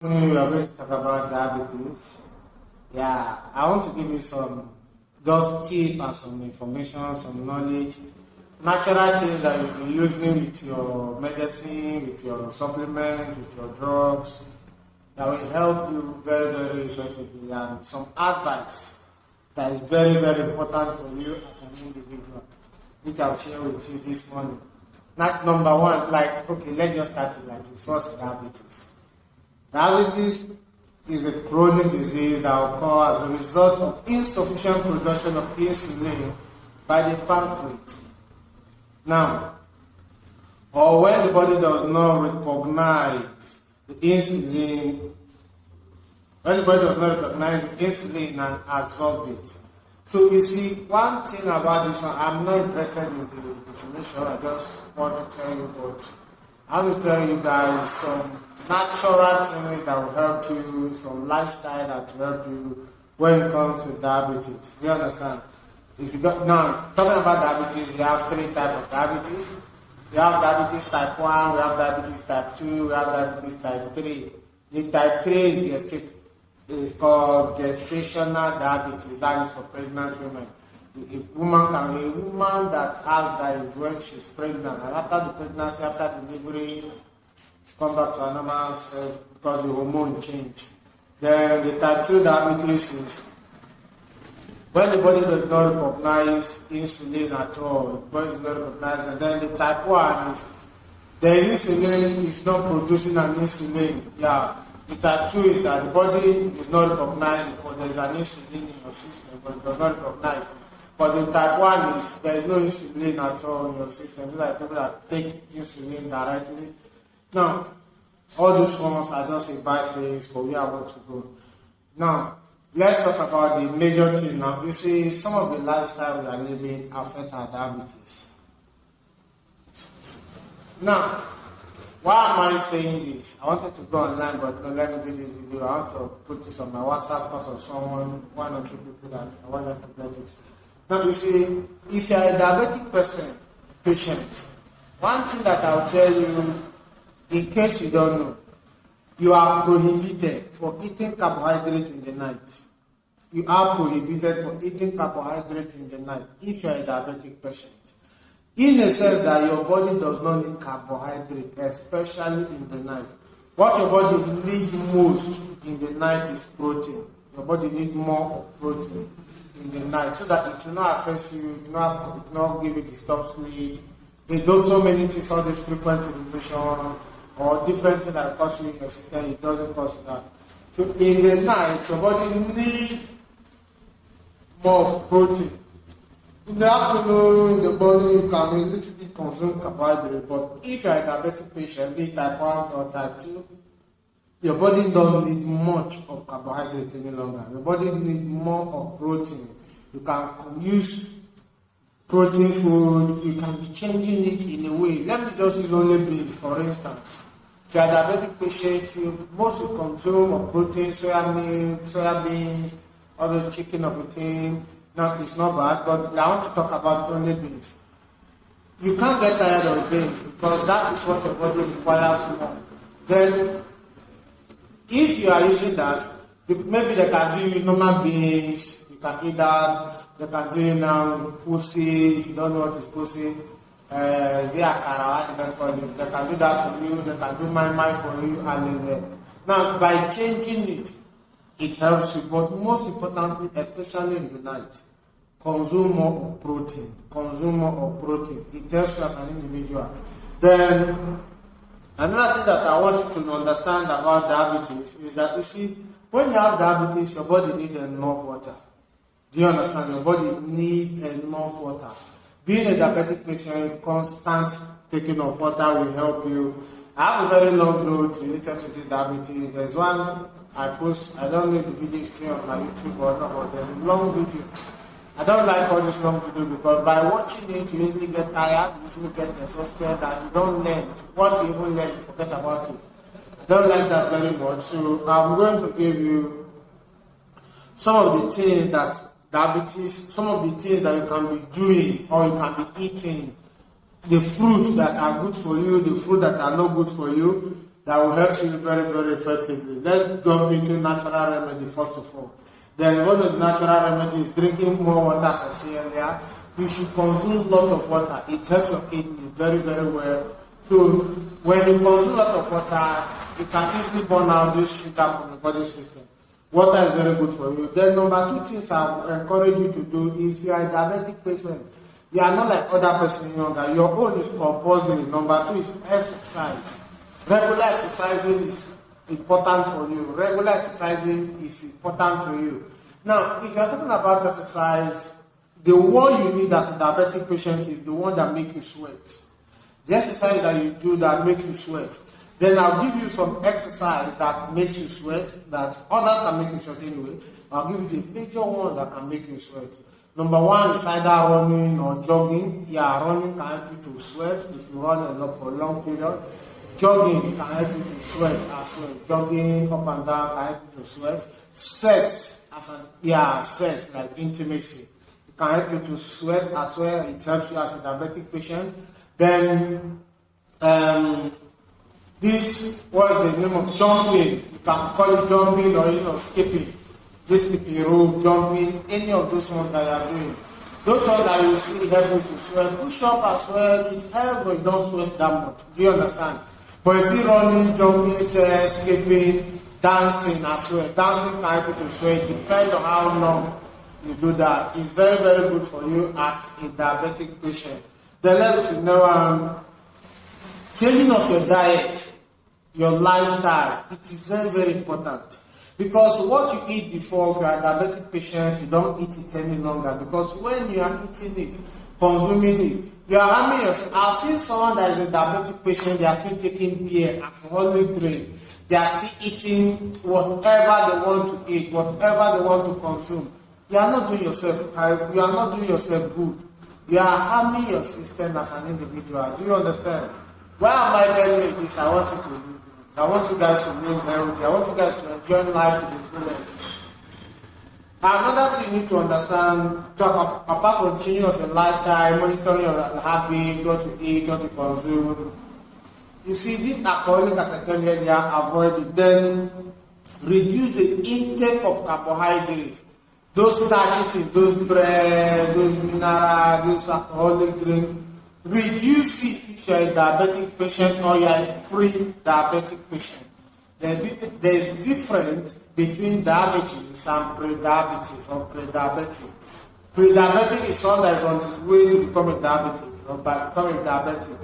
We are going to talk about diabetes. Yeah, I want to give you some just tip and some information, some knowledge, natural things that you'll be using with your medicine, with your supplement, with your drugs that will help you very, very effectively, and some advice that is very, very important for you as an individual, which I'll share with you this morning. Not number one, okay, let's just start it like this. What's diabetes? Diabetes is a chronic disease that occurs as a result of insufficient production of insulin by the pancreas. Now, or when the body does not recognize the insulin, and absorb it. So you see, one thing about this one, I'm not interested in the definition, I just want to tell you, but I will tell you guys some natural things that will help you, some lifestyle that will help you when it comes to diabetes. You understand? If you got now talking about diabetes, we have three types of diabetes. We have diabetes type 1, we have diabetes type 2, we have diabetes type 3. The type 3 is called gestational diabetes. That is for pregnant women. A woman that has that is when she's pregnant, and after the pregnancy, after delivery, it's come back to a normal because the hormone change. Then the type 2 diabetes is when the body does not recognize insulin at all. The body does not recognize, and then the type 1 is the insulin is not producing an insulin. Yeah. The type 2 is that the body does not recognize it, but there is an insulin in your system, but it does not recognize it. But the type 1 is there is no insulin at all in your system. These are people that take insulin directly. Now, all those ones are just a bad phase for where I want to go. Now, let's talk about the major thing now. You see, some of the lifestyle we are living affect our diabetes. Now, why am I saying this? I wanted to go online, but no, let me do this video. I want to put this on my WhatsApp because of one or two people that I want them to get it. Now, you see, if you are a diabetic patient, one thing that I'll tell you, in case you don't know, you are prohibited for eating carbohydrate in the night. You are prohibited for eating carbohydrate in the night if you are a diabetic patient. In a sense that your body does not need carbohydrate, especially in the night. What your body needs most in the night is protein. Your body needs more protein in the night so that it will not affect you, it will not give you disturbed sleep. It does so many things, all this frequent urination or different things that cause you in your system, it doesn't cause you that. So in the night, your body needs more protein. In the afternoon, the body you can a little bit consume carbohydrate, but if you are a diabetic patient, be type 1 or type 2, your body don't need much of carbohydrate any longer. Your body needs more of protein. You can use protein food, you can be changing it in a way. Let me just use only beans, for instance. If you are a diabetic patient, you mostly consume of protein, soya milk, soya beans, all those chicken of a thing. Now, it's not bad, but I want to talk about only beans. You can't get tired of beans because that is what your body requires more. Then, if you are using that, maybe they can do normal beans, you can eat that, they can do now pussy, if you don't know what is pussy, they can do that for you, they can do my for you, and now by changing it, it helps you, but most importantly, especially in the night, consume more of protein. Consume more of protein. It helps you as an individual. Then, another thing that I want you to understand about diabetes is that, you see, when you have diabetes, your body needs enough water. Do you understand? Your body needs enough water. Being a diabetic patient, constant taking of water will help you. I have a very long note related to this diabetes. There's one I post, I don't know if the video is still on my YouTube or not, but there's a long video. I don't like all this long video because by watching it, you usually get tired, you usually get exhausted, and you don't learn. What you even learn, you forget about it. I don't like that very much. So I'm going to give you some of the things that diabetes, some of the things that you can be doing or you can be eating, the fruits that are good for you, the fruit that are not good for you, that will help you very, very effectively. Let's jump into natural remedy first of all. Then one of the natural remedies is drinking more water, as I said earlier. You should consume a lot of water. It helps your kidney very, very well. So when you consume a lot of water, you can easily burn out this sugar from your body system. Water is very good for you. Then number 2 things I encourage you to do is if you are a diabetic patient, you are not like other person younger. Your own is compulsory. Number 2 is exercise. Regular exercising is important for you. Regular exercising is important to you. Now, if you are talking about exercise, the one you need as a diabetic patient is the one that makes you sweat. The exercise that you do that make you sweat. Then I'll give you some exercise that makes you sweat, that others can make you sweat anyway. I'll give you the major one that can make you sweat. Number 1 is either running or jogging. Yeah, running can help you to sweat if you run a lot for a long period. Jogging can help you to sweat as well. Jogging up and down can help you to sweat. Sex, sex like intimacy, it can help you to sweat as well. It helps you as a diabetic patient. Then this was the name of jumping. You can call it jumping or skipping. This skipping rope, jumping, any of those ones that you are doing. Those ones that you see help you to sweat. Push up as well, it helps, but you don't sweat that much. Do you understand? But you see running, jumping, skipping, dancing as well. Dancing can help you to sweat. Depends on how long you do that. It's very, very good for you as a diabetic patient. Then let's know changing of your diet, your lifestyle. It is very, very important. Because what you eat before, if you are a diabetic patient, you don't eat it any longer. Because when you are eating it, consuming it, you are harming yourself. I've seen someone that is a diabetic patient, they are still taking beer, alcoholic drink. They are still eating whatever they want to eat, whatever they want to consume. You are not doing yourself good. You are harming your system as an individual. Do you understand? Why am I telling you this? I want you to do. I want you guys to live healthy. I want you guys to enjoy life to the fullest. Another thing you need to understand, apart from changing of your lifestyle, monitoring your habit, what to eat, what to consume. You see, this alcoholic, as I told you earlier, avoid it. Then reduce the intake of carbohydrates. Those starchy things, those bread, those mineral, those alcoholic drinks. Reduce it if you are a diabetic patient or you are a pre-diabetic patient. There is difference between diabetes and pre-diabetes or pre-diabetic. Pre-diabetic is someone that is on his way to become a diabetic or become a diabetic.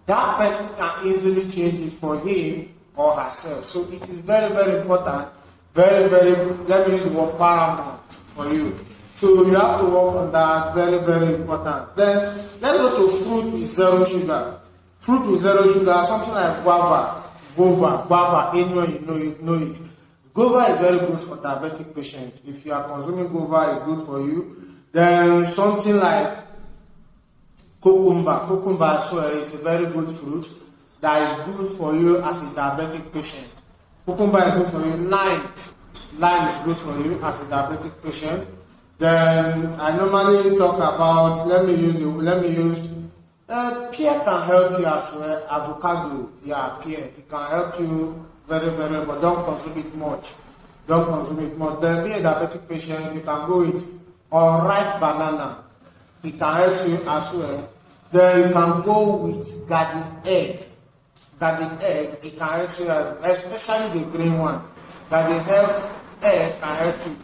That person can easily change it for him or herself. So it is very, very important, very, very, let me use the word paramount for you. So you have to work on that, very, very important. Then let's go to fruit with zero sugar. Fruit with zero sugar, something like guava, anyone you know it. Guava is very good for diabetic patients. If you are consuming guava, it's good for you. Then something like cucumber as well is a very good fruit that is good for you as a diabetic patient. Cucumber is good for you. Lime is good for you as a diabetic patient. Then I normally talk about, let me use pear can help you as well. Avocado, pear, it can help you very, very, but don't consume it much. Then being a diabetic patient, you can go with unripe banana. It can help you as well. Then you can go with garden egg. It can help you, especially the green one. Garden egg can help you.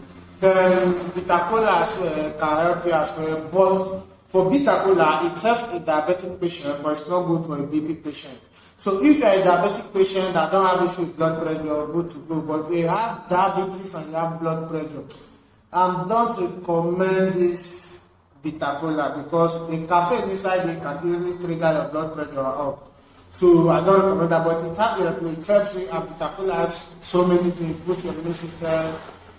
Then bitter cola as well can help you as well. But for bitter cola, it helps a diabetic patient, but it's not good for a BP patient. So if you're a diabetic patient that don't have issue with blood pressure, good to go. But if you have diabetes and you have blood pressure, don't recommend this bitter cola because the caffeine inside it can easily trigger your blood pressure up. So I don't recommend that, but it helps you, and bitter cola helps so many things, boost your immune system,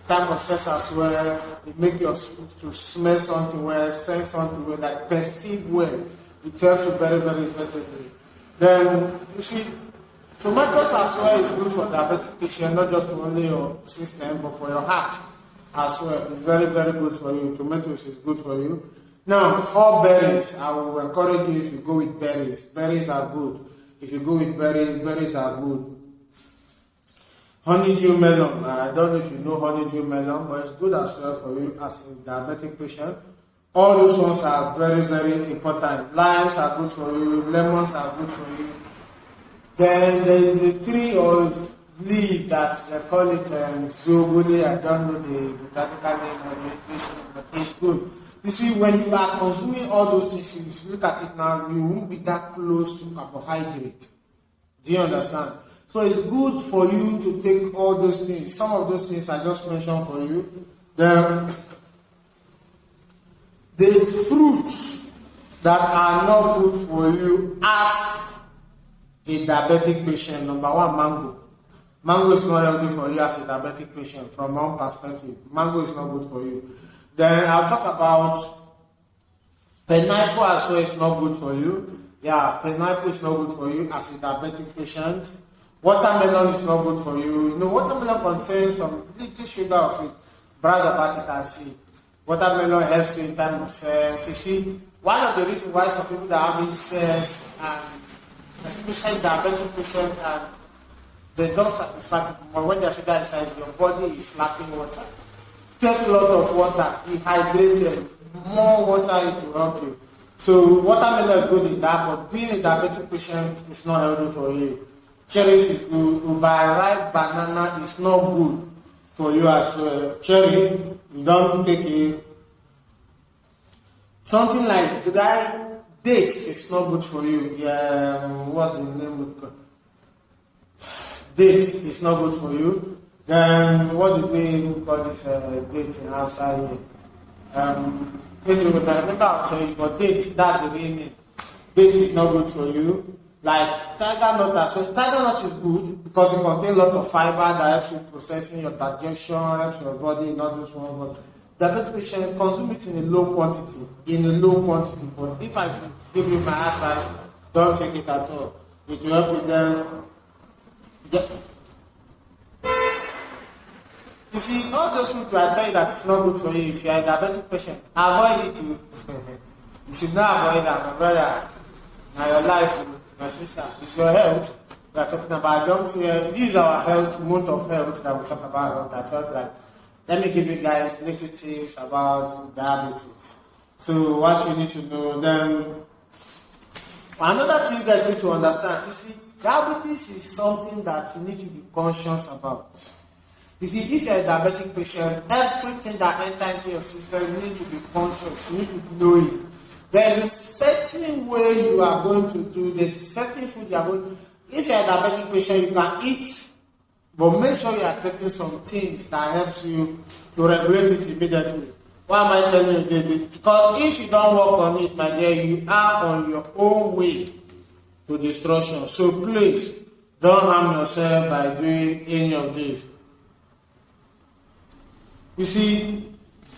time of sex as well, it makes you to smell something well, sense something well, like perceive well. It helps you very, very effectively. Then you see, tomatoes as well is good for diabetic patients, not just for only your system, but for your heart as well. It's very, very good for you. Tomatoes is good for you. Now, all berries, I will encourage you if you go with berries. Berries are good. If you go with berries, berries are good. Honeydew melon. I don't know if you know honeydew melon, but it's good as well for you as a diabetic patient. All those ones are very, very important. Limes are good for you. Lemons are good for you. Then there is a tree or leaf that they call it zogule. I don't know the botanical name or the English name, but it's good. You see, when you are consuming all those things, if you look at it now, you won't be that close to carbohydrate. Do you understand? So it's good for you to take all those things. Some of those things I just mentioned for you. The fruits that are not good for you as a diabetic patient. Number one, mango. Mango is not healthy for you as a diabetic patient from my own perspective. Mango is not good for you. Then I'll talk about pineapple as well. It's not good for you. Yeah, pineapple is not good for you as a diabetic patient. Watermelon is not good for you. You know, watermelon contains some little sugar of it. Browse about it and see. Watermelon helps you in time of sex. You see, one of the reasons why some people that are having sex and especially diabetic patient and they don't satisfy people when their sugar is high, your body is lacking water. Take a lot of water, be hydrated, more water it will help you. So watermelon is good in that, but being a diabetic patient is not healthy for you. Cherries is good, buy ripe banana is not good for you as well. Cherry, you don't take it. Something like date is not good for you. Yeah, what's the name? Date is not good for you. Then what do we even call this date in outside here? Anyway, I remember I'll tell you, but date, that's the real name. Date is not good for you. Like tiger nut, so tiger nut is good because it contains a lot of fiber that helps you processing your digestion, helps your body in all those ones. But diabetic patient consume it in a low quantity. But if I give you my advice, don't take it at all. It will help with them. You see, all those people I tell you that it's not good for you. If you are a diabetic patient, avoid it. You should not avoid that, my brother. Now your life, my sister, it's your health we are talking about. Don't say this is our health, month of health that we talk about. I felt like let me give you guys little tips about diabetes. So what you need to know then. Another thing you guys need to understand, you see, diabetes is something that you need to be conscious about. You see, if you're a diabetic patient, everything that enters into your system, you need to be conscious, you need to know it. There's a certain way you are going to do, there's a certain food you are going to. If you're a diabetic patient, you can eat, but make sure you are taking some things that helps you to regulate it immediately. Why am I telling you, David? Because if you don't work on it, my dear, you are on your own way to destruction. So please, don't harm yourself by doing any of this. You see,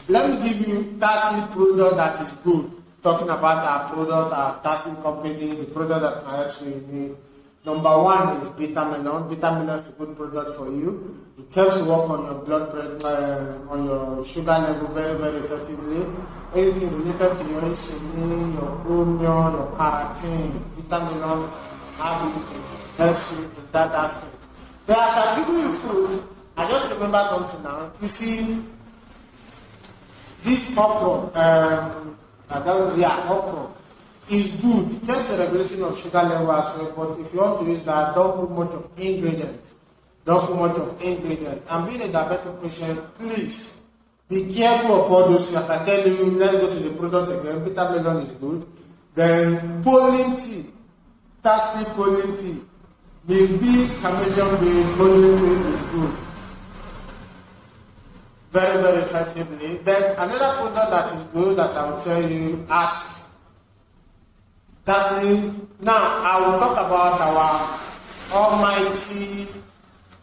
let me give you Tasty product that is good. Talking about our product, our Tasty company, the product that can help you in need. Number one is Vitamelon. Vitamelon is a good product for you. It helps you work on your blood pressure, on your sugar level very, very effectively. Anything related to your insulin, your chromium, your keratin, Vitamelon helps you in that aspect. There are some people in food. I just remember something now. You see, this okra, okra is good. It helps the regulation of sugar level as well. But if you want to use that, don't put much of ingredients. And being a diabetic patient, please be careful of all those things. As I tell you, let's go to the product again. Vitamelon is good. Then Pollen tea, Tasty Pollen tea. Miss B chameleon based Pollen tea is good. Very, very effectively. Then another product that is good that I will tell you as Tasty. Now I will talk about our almighty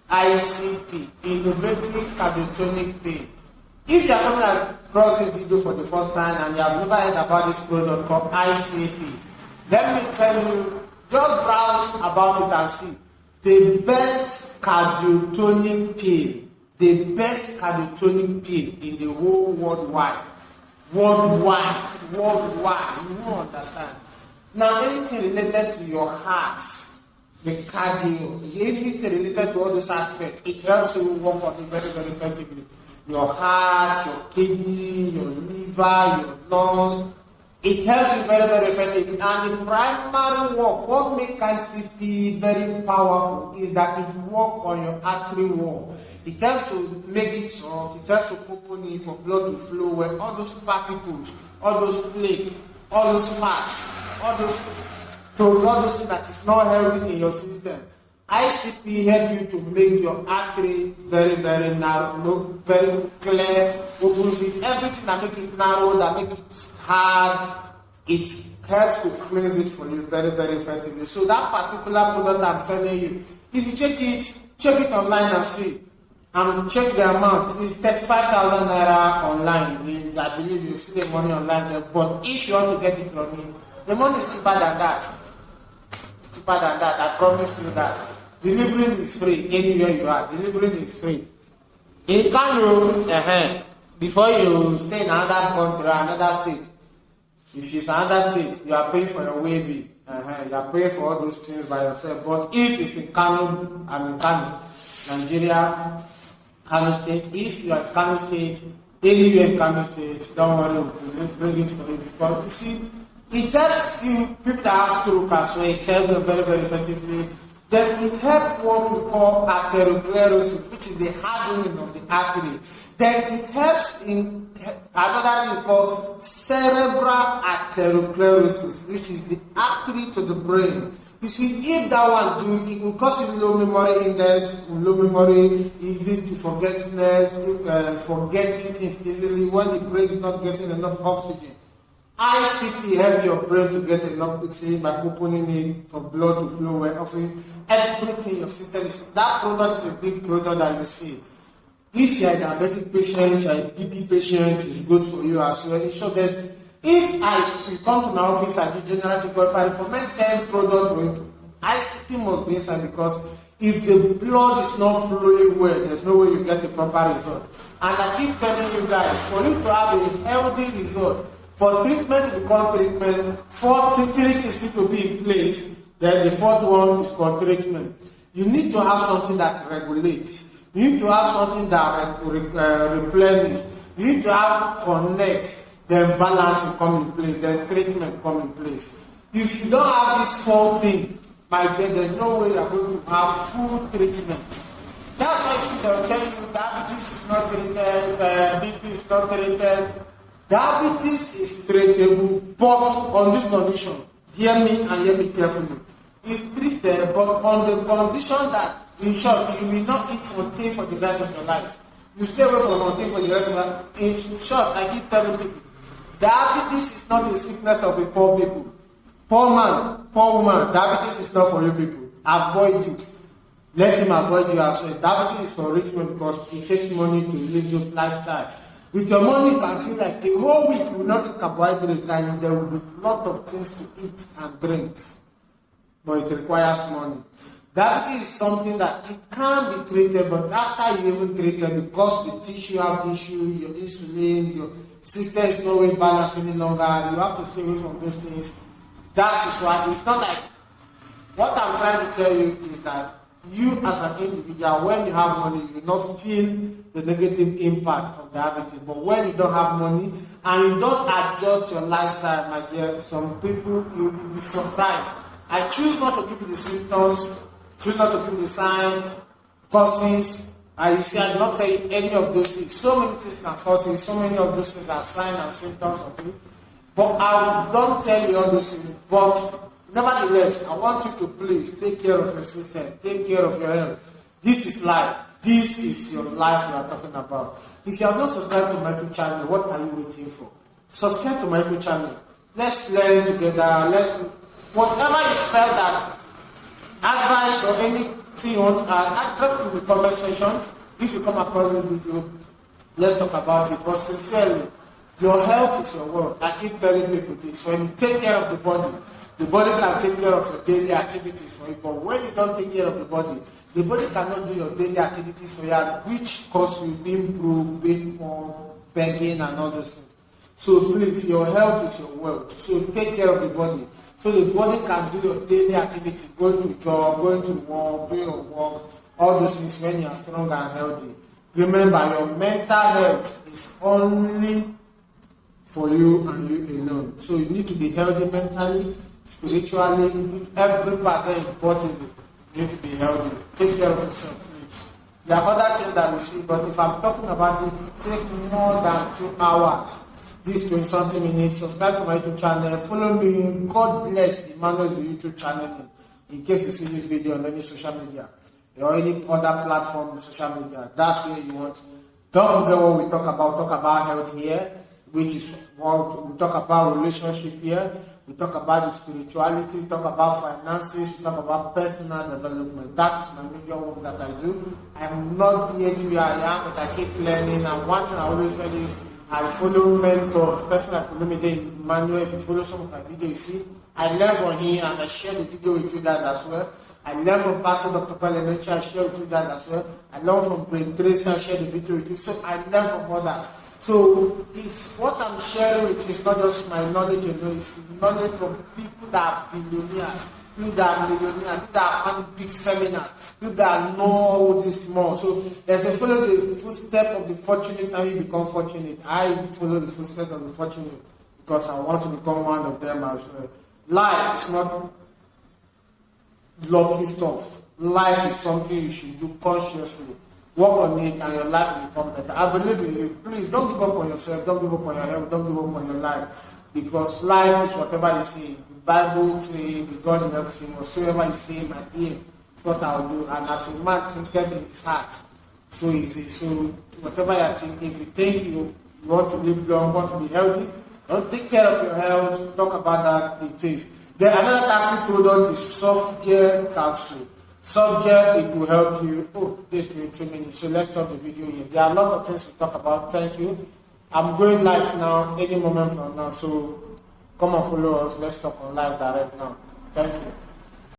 ICP, Innovative Cardiotonic Pain. If you are coming across this video for the first time and you have never heard about this product called ICP, let me tell you, just browse about it and see. The best cardiotonic pill, the best cardiotonic pill in the whole worldwide. You won't understand. Now, anything related to your heart, the cardio, anything related to all those aspects. It helps you work on it very, very effectively. Your heart, your kidney, your liver, your lungs. It helps you very, very effectively. And the primary work, what makes ICP very powerful is that it works on your artery wall. It helps to make it soft. It helps to open it for blood to flow where all those particles, all those plaque, all those fats, all those things that is not healthy in your system. ICP help you to make your artery very, very narrow, very clear, opens it, everything that make it narrow, that make it hard, it helps to cleanse it for you very, very effectively. So that particular product I'm telling you, if you check it online and see, and check the amount, it's 35,000 naira online. I believe you see the money online there, but if you want to get it from me, the money is cheaper than that. It's cheaper than that, I promise you that. Delivering is free anywhere you are. Delivering is free. In Kano, before you stay in another country, another state, if it's another state, you are paying for your way bill. You are paying for all those things by yourself. But if it's in Kano, I'm in Kano, Nigeria, Kano State, if you are in Kano State, anywhere in Kano State, don't worry, we'll bring it for you. Because you see, it helps you, people that have stroke as well, it helps them very, very effectively. Then it helps what we call atherosclerosis, which is the hardening of the artery. Then it helps in another thing called cerebral atherosclerosis, which is the artery to the brain. You see, if that one do, it will cause you low memory index, low memory, easy to forgetfulness, forgetting things easily when the brain is not getting enough oxygen. ICP help your brain to get enough oxygen by opening it for blood to flow where oxygen, everything your system is. That product is a big product that you see. If you are a diabetic patient, you are a BP patient, it's good for you as well. So there's, if you come to my office and do general checkup, if I recommend 10 products for you, ICP must be inside, because if the blood is not flowing well, there's no way you get the proper result. And I keep telling you guys, for you to have a healthy result, for treatment to become treatment, 3 things need to be in place. Then the fourth one is called treatment. You need to have something that regulates. You need to have something that replenishes. You need to have connect. Then balancing come in place. Then treatment come in place. If you don't have this whole thing, my dear, there's no way you're going to have full treatment. That's why you see they'll tell you diabetes is not treated, BP is not treated. Diabetes is treatable, but on this condition, hear me and hear me carefully. It's treated, but on the condition that, in short, you will not eat something for the rest of your life. You stay away from something for the rest of your life. In short, I keep telling people, diabetes is not a sickness of a poor people. Poor man, poor woman, diabetes is not for you people. Avoid it. Let him avoid you as well. Diabetes is for rich people because it takes money to live this lifestyle. With your money, you can feel like the whole week you will not eat carbohydrate, and there will be a lot of things to eat and drink. But it requires money. Diabetes is something that it can be treated, but after you even treat it, because the tissue have issue, your insulin, your system is no way balanced any longer, you have to stay away from those things. That is why it's not like, what I'm trying to tell you is that you as an individual, when you have money, you will not feel the negative impact of diabetes. But when you don't have money and you don't adjust your lifestyle, my dear, some people, you will be surprised. I choose not to give you the symptoms, choose not to give you the sign, causes. You see, I not tell you any of those things. So many things can cause it, so many of those things are signs and symptoms of it. But I don't tell you all those things. But nevertheless, I want you to please take care of your system, take care of your health. This is life. This is your life we are talking about. If you have not subscribed to my YouTube channel, what are you waiting for? Subscribe to my YouTube channel. Let's learn together. Whatever you felt that advice or anything you want to add, drop in the comment section. If you come across this video, let's talk about it. But sincerely, your health is your wealth. I keep telling people this. So when you take care of the body can take care of your daily activities for you. But when you don't take care of the body cannot do your daily activities for you, which cause you being broke, being poor, begging, and all those things. So please, your health is your wealth. So take care of the body. So the body can do your daily activity, going to job, going to work, doing your work, all those things when you are strong and healthy. Remember, your mental health is only for you and you alone. So you need to be healthy mentally, spiritually, every part there importantly. You need to be healthy. Take care of yourself, please. There are other things that we see, but if I'm talking about it, it take more than 2 hours. This 20-something minutes. Subscribe to my YouTube channel. Follow me. God bless Emmanuel's YouTube channel in case you see this video on any social media or any other platform on social media. That's where you want. Don't forget what we talk about. Talk about health here, which is what we talk about relationship here. We talk about the spirituality. We talk about finances. We talk about personal development. That is my major work that I do. I'm not yet where I am, but I keep learning. And one thing I always tell you, I follow mentors, person like Olumide Emmanuel. If you follow some of my videos, you see, I learn from him and I share the video with you guys as well. I learn from Pastor Dr. Paul Enecha, I share with you guys as well. I learn from Brain Tracy, I share the video with you. So I learn from others. So it's what I'm sharing with you is not just my knowledge alone, it's knowledge from people that are billionaires, people that are millionaires, people that are having big seminars, people that know all this more. So as I follow the footstep of the fortunate and you become fortunate, I follow the footstep of the fortunate because I want to become one of them as well. Life is not lucky stuff. Life is something you should do consciously. Work on it and your life will become better. I believe in you. Please don't give up on yourself. Don't give up on your health. Don't give up on your life. Because life is whatever you say. The Bible says, the God helps him. Whatsoever you say, my dear, it's what I'll do. And as a man thinketh in his heart, so easy. So whatever you're thinking, if you think you want to live long, want to be healthy, don't take care of your health. Talk about that. It is. Then another tasty product is soft gel capsule. Subject, it will help you. Oh, this 22 minutes. So let's stop the video here. There are a lot of things to talk about. Thank you. I'm going live now, any moment from now. So come and follow us. Let's talk on live direct now. Thank you.